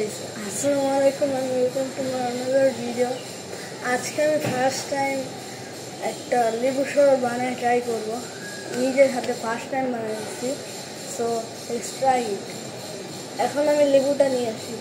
guys, Assalamualaikum and welcome to my another video. আজকে আমি first time একটা লেবু শরবত বানায় ট্রাই করব। নিজের হাতে ফার্স্ট টাইম বানাচ্ছি, সো লেটস ট্রাই ইট। এখন আমি লেবুটা নিয়ে আসি।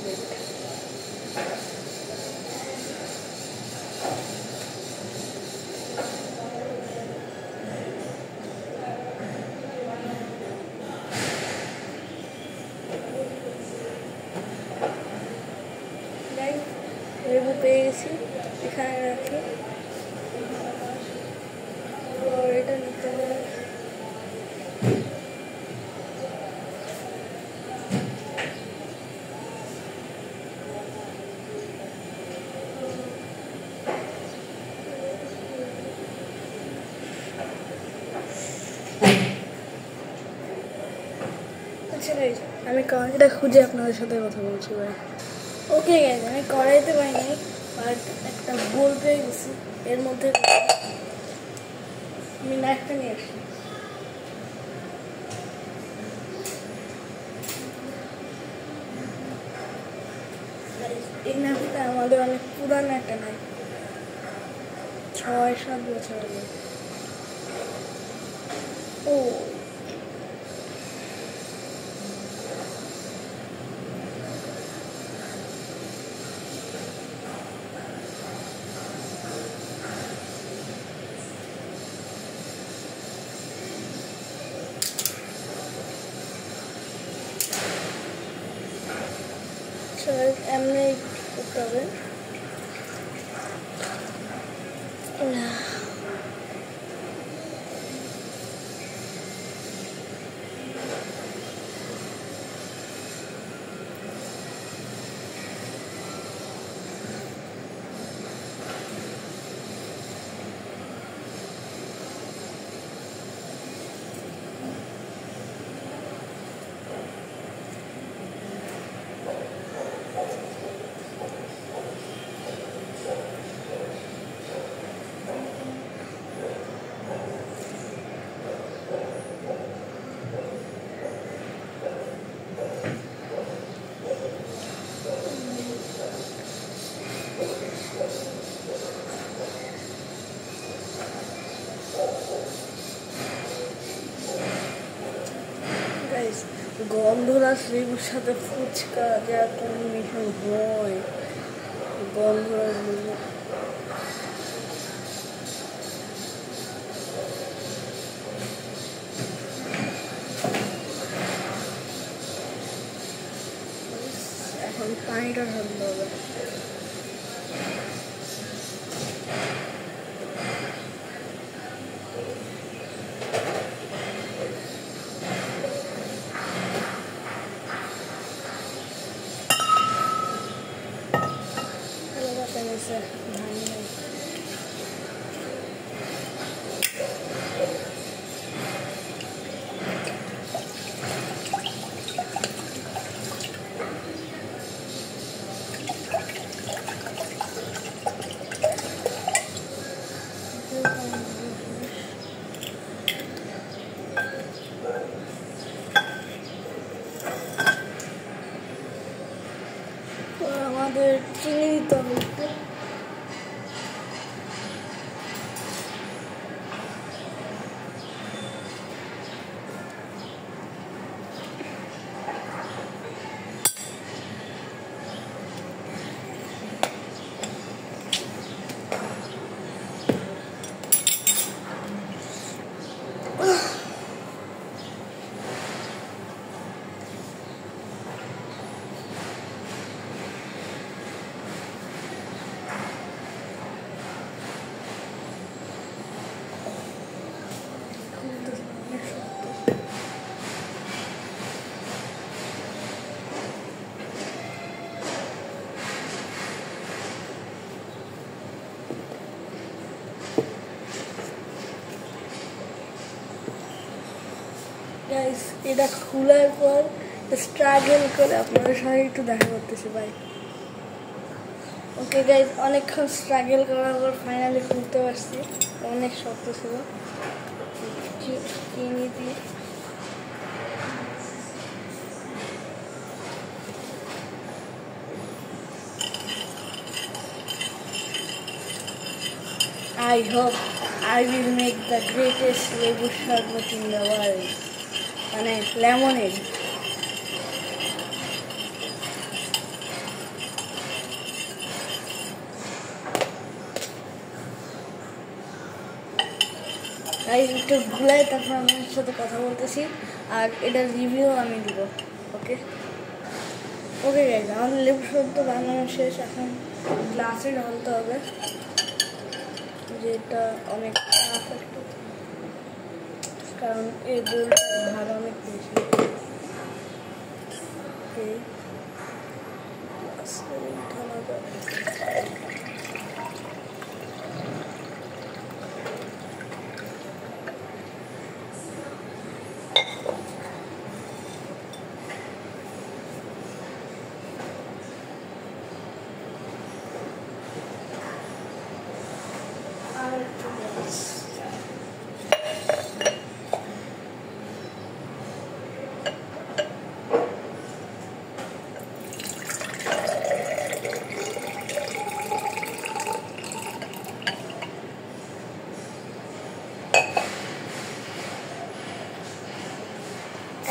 লেবু পেয়ে গেছি, এখানে রাখি। এটা নিতে হবে। আচ্ছা গাইজ, আমি কড়াইটা খুঁজে আপনাদের সাথে কথা বলছি ভাই। ওকে গাইজ, আমি কড়াইতে পাইনি, বাট একটা বোল পেয়ে গেছি। এর মধ্যে আমি নাইফটা নিয়ে আসি। এই নাইফটা আমাদের অনেক পুরানো একটা নাইফ, 6-7 বছর আগে। ও এমনি করতে হবে। গন্ধরাজ লেবুর সাথে ফুচকা যা কম্বিনেশন হয়, গন্ধরাজ লেবু। এখন পানিটা ঢালতে হবে। আমাদের চিনি দিতে হবে। গাইস, এটা খোলার পর স্ট্রাগল করে আপনাদের সাথে একটু দেখা করতেছি ভাই। ওকে গাইস, অনেকক্ষণ স্ট্রাগল করার পর ফাইনালি খুলতে পারছি। অনেক শক্ত ছিল। চিনি দিয়ে I hope I will make the greatest লেবু শরবত in the world. মানে লেমনেড। গাইস একটু ভুলাই তারপর আমার সাথে কথা বলতেছি আর এটার রিভিউ আমি দিব। ওকে ওকে গাইস, আমাদের লেবু শরবত বানানো শেষ, এখন গ্লাসে ঢালতে হবে, যেটা অনেক টাফ একটা, কারণ এই বোলটার ভার অনেক বেশি। ওকে ঢালা যাবে।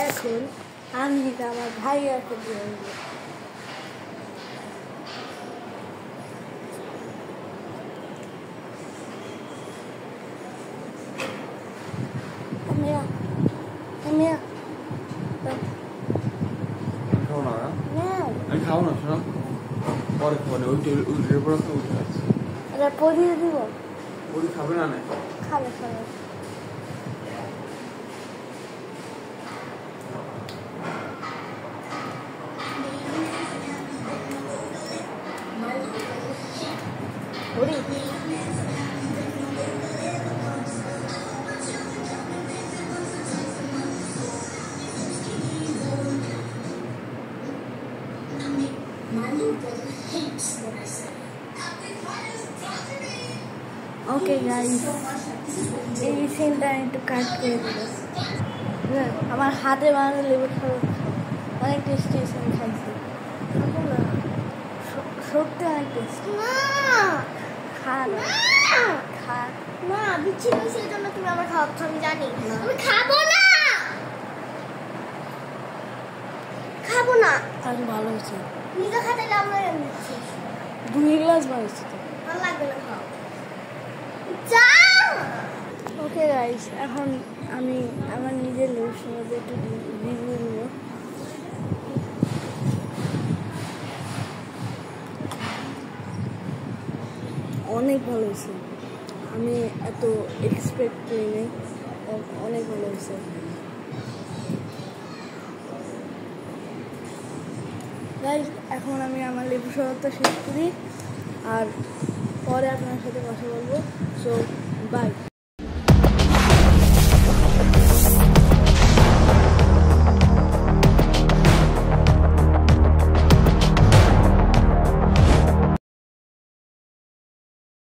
এখন আমি এটা আমার ভাইয়াকে দিয়ে দেবো। আমি খাবো না, শোনো পরে খাবো না, ওইটার পর ওই খাচ্ছি। এটা পরিয়ে দিব। ওই খাবে না? না খাবে খাবে। ওকে গাইস, এই সিনটা একটু কাট করে দেবো। আমার হাতে বানানো লেবু শরবত অনেক টেস্টি হয়েছে, আমি খাইছি, সত্যি অনেক টেস্টি। খা খা না, বিচ্ছিন্ন হয়েছে এই জন্য তুমি আমার খাওয়াচ্ছ, আমি জানি। আমি খাবো না, খাবো না। তাহলে ভালো হয়েছে, নিজে খাতে আমরা নিচ্ছি 2 গ্লাস বানিয়েছি তো। ভালো লাগবে না, খাও যাও। ওকে গাইস, এখন আমি আমার নিজের লেবু শরবত একটু রিভিউ দিব। অনেক ভালো হয়েছে, আমি এত এক্সপেক্ট করিনি, অনেক ভালো হয়েছে। গাইস এখন আমি আমার লেবু শরবতটা শেষ করি আর পরে আপনার সাথে কথা বলবো। So by.